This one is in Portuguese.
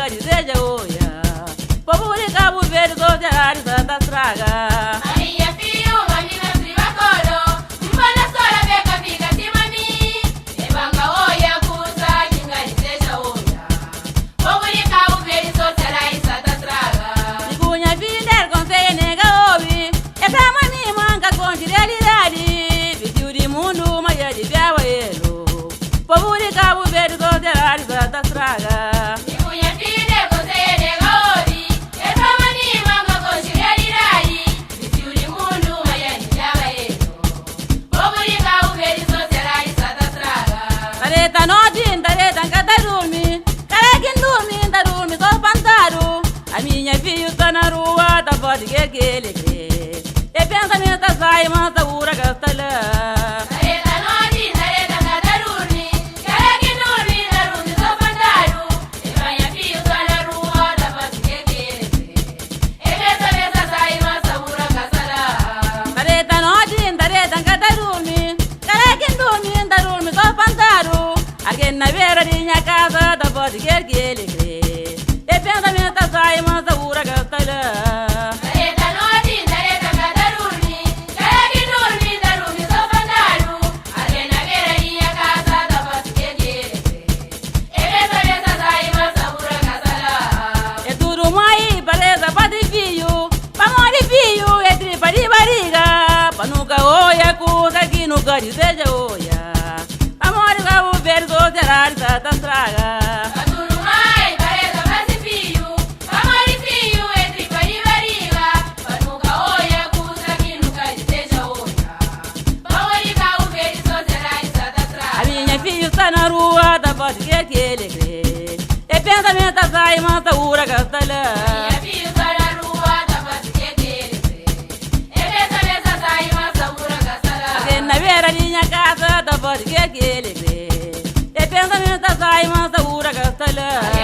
nunca deseja olha. Povo de Cabo Verde, dos diários da estraga. A minha filha, uma mina priva coro. Mbana sola beca fica cima mim. Evanga olha, cusa, nunca deseja olha. Povo de Cabo Verde, dos diários da estraga. E cunha filha, conselho nega ouve. É pra mãe manca com realidade. Vitiu de mundo, mas é de viava ele. Povo de Cabo Verde, dos diários da estraga. A minha filha está na rua, tá fora de que ele crê. E pensamento sai, mas a ura gasta lá. Tareta noite, tareta cada dorme. Cara que dorme, da dorme só pandaru. E minha filha está na rua, tá fora de que ele crê. E pensamento sai, mas a ura gasta lá. Tareta noite, tareta cada dorme. Cara que dorme, da dorme só pandaru. Alguém na beira de minha casa, tá fora de que ele crê. E pensamento sai, mas a ura gasta lá. Tareta noite, tareta cada dorme. Cara que dorme, da dorme só pandaru. Alguém na beira de minha casa, tá fora de que ele crê. E pensamento sai, mas a ura gasta lá. É tudo mãe, parece padre e filho. Pra morrer filho, é tripa de barriga. Pra nunca olhar coisa que nunca deseja olhar. Pra morrer Cabo Verde, dos diários da estraga. Está na rua, da voz que ele crê. E pensamento sai, mas a ura gasta lá. Minha filha está na rua, da voz que ele crê. E pensamento sai, mas a ura gasta lá. Alguém na beira de minha casa, da voz que ele crê. E pensamento sai, mas a ura gasta lá.